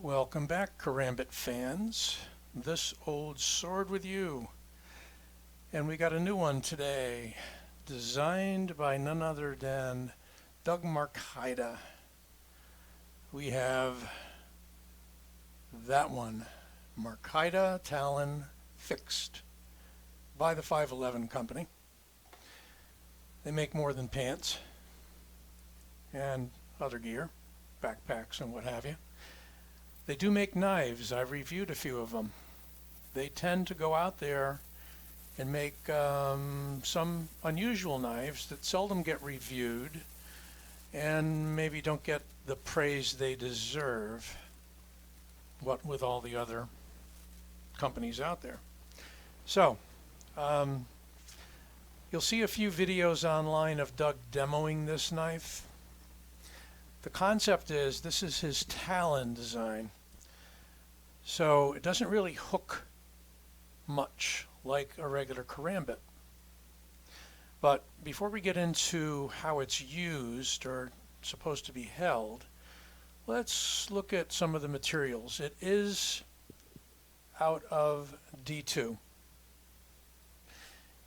Welcome back, Karambit fans. This old sword with you. And we got a new one today, designed by none other than Doug Marcaida. We have that one, Marcaida Talon Fixed, by the 511 company. They make more than pants and other gear, backpacks and what have you. They do make knives. I've reviewed a few of them. They tend to go out there and make some unusual knives that seldom get reviewed and maybe don't get the praise they deserve, what with all the other companies out there. So, you'll see a few videos online of Doug demoing this knife. The concept is this is his Talon design. So it doesn't really hook much like a regular karambit. But before we get into how it's used or supposed to be held, let's look at some of the materials. It is out of D2.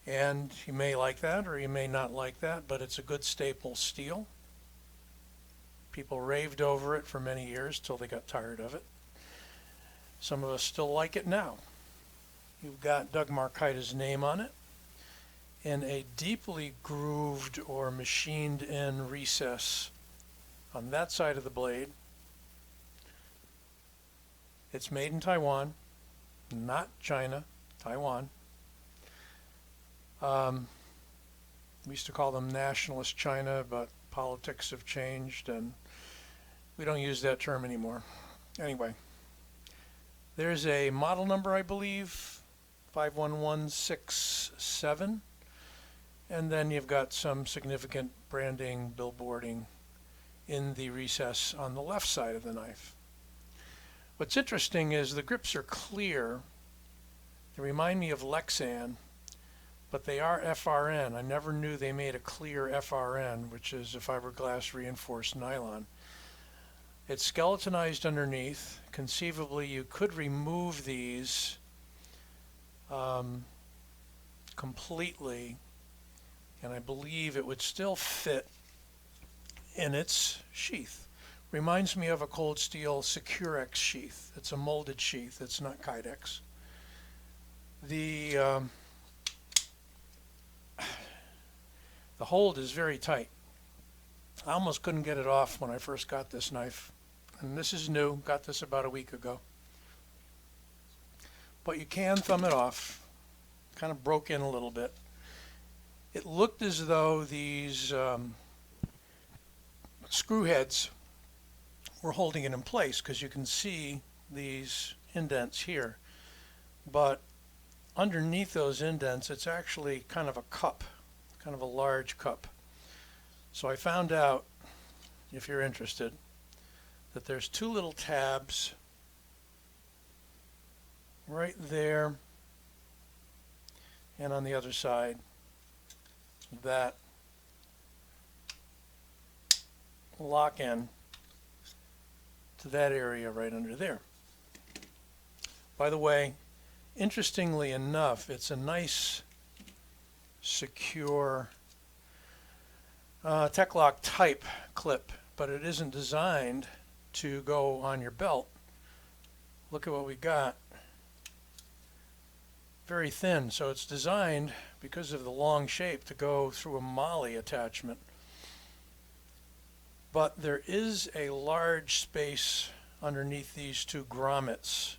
And you may like that or you may not like that, but it's a good staple steel. People raved over it for many years till they got tired of it. Some of us still like it now. You've got Doug Marcaida's name on it in a deeply grooved or machined in recess on that side of the blade. It's made in Taiwan, not China, Taiwan. We used to call them nationalist China, but politics have changed and we don't use that term anymore. Anyway, there's a model number, I believe, 51167, and then you've got some significant branding, billboarding in the recess on the left side of the knife. What's interesting is the grips are clear. They remind me of Lexan, but they are FRN. I never knew they made a clear FRN, which is a fiberglass reinforced nylon. It's skeletonized underneath. Conceivably, you could remove these completely, and I believe it would still fit in its sheath. Reminds me of a cold steel Securex sheath. It's a molded sheath. It's not Kydex. The hold is very tight. I almost couldn't get it off when I first got this knife. And this is new, got this about a week ago. But you can thumb it off. Kind of broke in a little bit. It looked as though these screw heads were holding it in place because you can see these indents here. But underneath those indents, it's actually kind of a cup, kind of a large cup. So I found out, if you're interested, that there's two little tabs right there and on the other side that lock in to that area right under there. By the way, interestingly enough, it's a nice, secure Tech-Lock type clip, but it isn't designed to go on your belt. Look at what we got. Very thin, so it's designed because of the long shape to go through a MOLLE attachment. But there is a large space underneath these two grommets,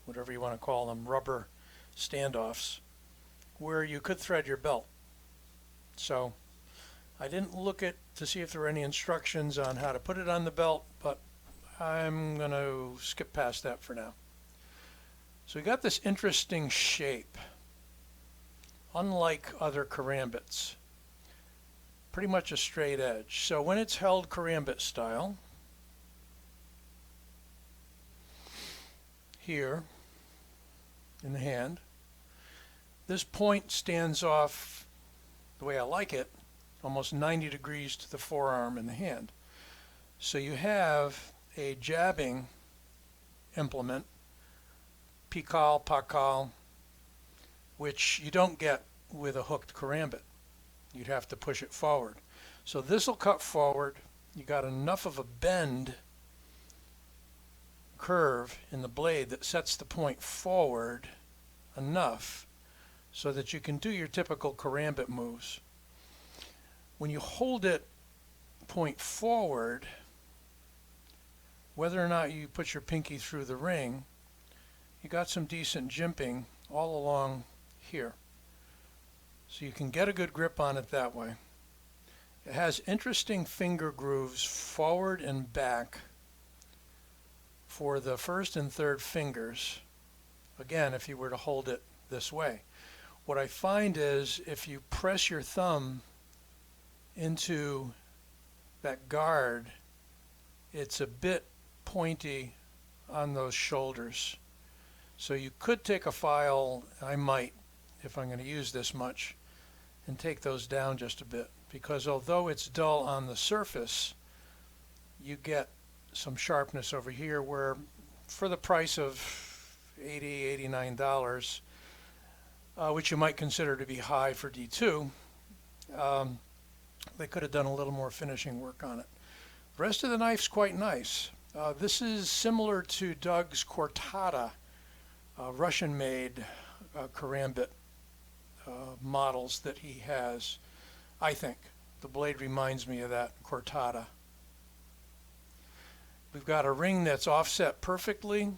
whatever you want to call them, rubber standoffs, where you could thread your belt. So I didn't look at to see if there were any instructions on how to put it on the belt, but I'm going to skip past that for now. So we got this interesting shape, unlike other karambits. Pretty much a straight edge. So when it's held karambit style, here in the hand, this point stands off the way I like it, almost 90 degrees to the forearm in the hand. So you have a jabbing implement, pakal, which you don't get with a hooked karambit. You'd have to push it forward. So this will cut forward. You got enough of a bend curve in the blade that sets the point forward enough so that you can do your typical karambit moves. When you hold it point forward, whether or not you put your pinky through the ring, you got some decent jimping all along here. So you can get a good grip on it that way. It has interesting finger grooves forward and back for the first and third fingers. Again, if you were to hold it this way. What I find is if you press your thumb into that guard, it's a bit pointy on those shoulders. So you could take a file, I might, if I'm going to use this much, and take those down just a bit, because although it's dull on the surface, you get some sharpness over here where for the price of $80, $89, which you might consider to be high for D2, they could have done a little more finishing work on it. The rest of the knife's quite nice. This is similar to Doug's Cortada, Russian-made karambit models that he has. I think the blade reminds me of that Cortada. We've got a ring that's offset perfectly.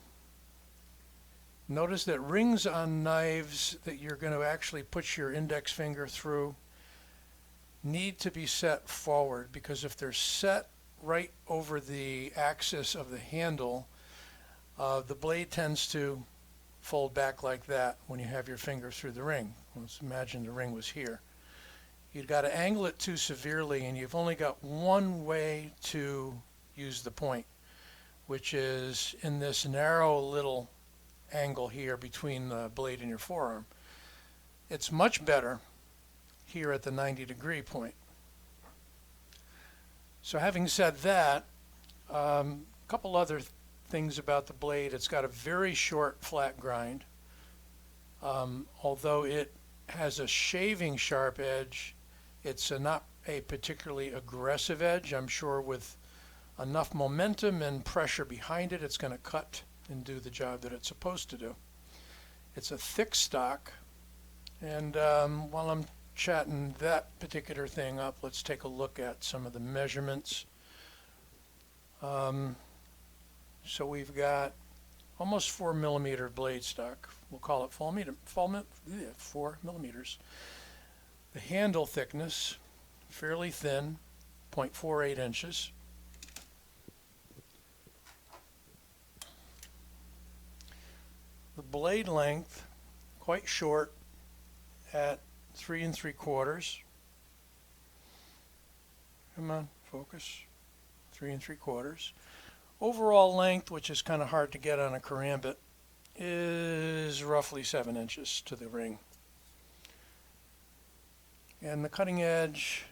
Notice that rings on knives that you're going to actually put your index finger through need to be set forward, because if they're set right over the axis of the handle, the blade tends to fold back like that when you have your finger through the ring. Let's imagine the ring was here. You've got to angle it too severely, and you've only got one way to use the point, which is in this narrow little angle here between the blade and your forearm. It's much better here at the 90-degree point. So having said that, a couple other things about the blade. It's got a very short flat grind. Although it has a shaving sharp edge, it's not a particularly aggressive edge. I'm sure with enough momentum and pressure behind it, it's going to cut and do the job that it's supposed to do. It's a thick stock, and while I'm chatting that particular thing up, let's take a look at some of the measurements. So we've got almost 4 millimeter blade stock. We'll call it 4 millimeters. The handle thickness, fairly thin, 0.48 inches. The blade length, quite short at 3 3/4. Come on, focus. 3 3/4. Overall length, which is kind of hard to get on a karambit, is roughly 7 inches to the ring. And the cutting edge,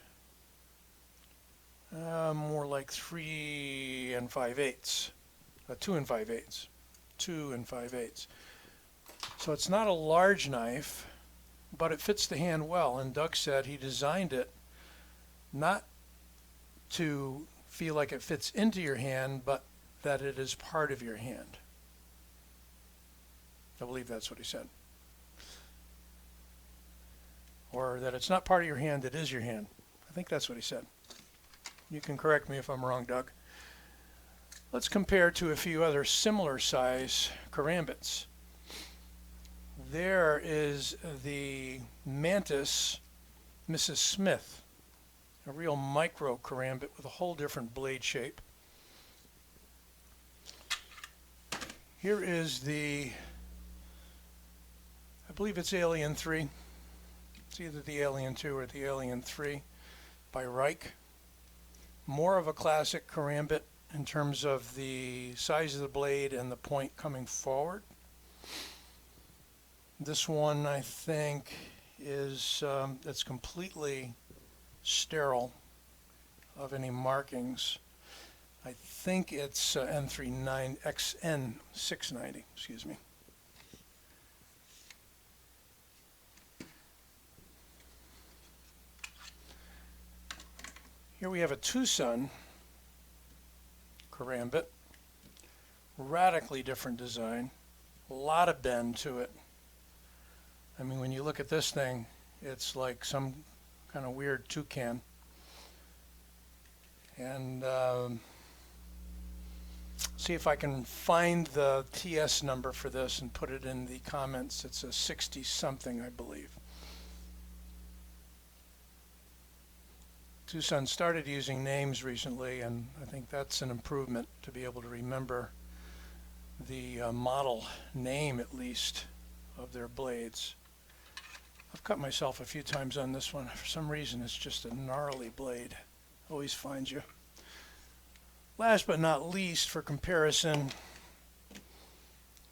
more like 3 5/8, 2 5/8, 2 5/8. So it's not a large knife, but it fits the hand well. And Doug said he designed it not to feel like it fits into your hand, but that it is part of your hand. I believe that's what he said. Or that it's not part of your hand, it is your hand. I think that's what he said. You can correct me if I'm wrong, Doug. Let's compare to a few other similar size karambits. There is the Mantis Mrs. Smith, a real micro karambit with a whole different blade shape. Here is the, I believe it's Alien 3. It's either the Alien 2 or the Alien 3 by Reich. More of a classic karambit in terms of the size of the blade and the point coming forward. This one, I think, is it's completely sterile of any markings. I think it's XN690, excuse me. Here we have a Tucson Karambit, radically different design, a lot of bend to it. I mean, when you look at this thing, it's like some kind of weird toucan. And see if I can find the TS number for this and put it in the comments. It's a 60 something, I believe. Tucson started using names recently, and I think that's an improvement to be able to remember the model name, at least, of their blades. I've cut myself a few times on this one. For some reason, it's just a gnarly blade. Always finds you. Last but not least, for comparison,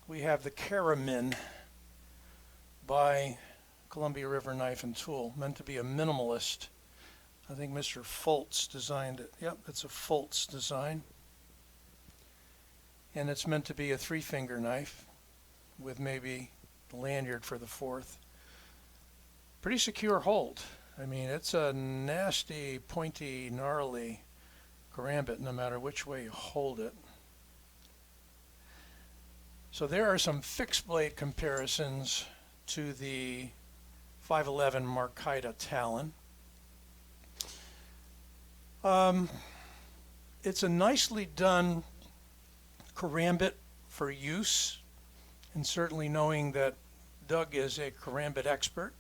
we have the Karambit by Columbia River Knife and Tool, meant to be a minimalist. I think Mr. Foltz designed it. Yep, it's a Foltz design. And it's meant to be a 3-finger knife with maybe the lanyard for the 4th. Pretty secure hold. I mean, it's a nasty, pointy, gnarly karambit no matter which way you hold it. So there are some fixed blade comparisons to the 511 Marcaida Talon. It's a nicely done karambit for use, and certainly knowing that Doug is a karambit expert.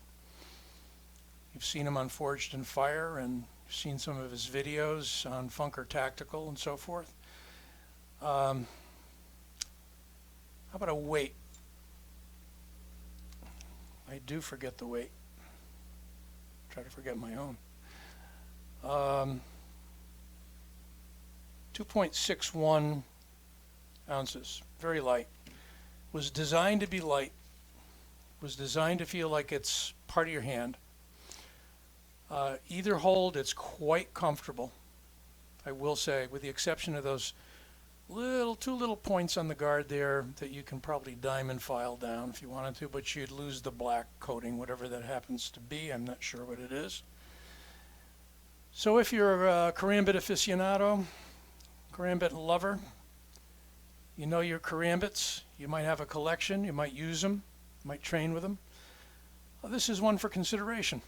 You've seen him on Forged in Fire, and you've seen some of his videos on Funker Tactical and so forth. How about a weight? I do forget the weight. Try to forget my own. 2.61 ounces, very light. Was designed to be light. Was designed to feel like it's part of your hand. Either hold, it's quite comfortable, I will say, with the exception of those two little points on the guard there that you can probably diamond file down if you wanted to, but you'd lose the black coating, whatever that happens to be. I'm not sure what it is. So if you're a karambit aficionado, karambit lover, you know your karambits, you might have a collection, you might use them, you might train with them. Well, this is one for consideration.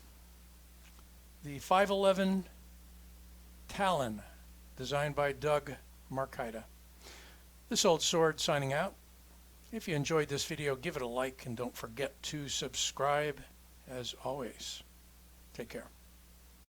The 511 Talon, designed by Doug Marcaida. This old sword signing out. If you enjoyed this video, give it a like and don't forget to subscribe as always. Take care.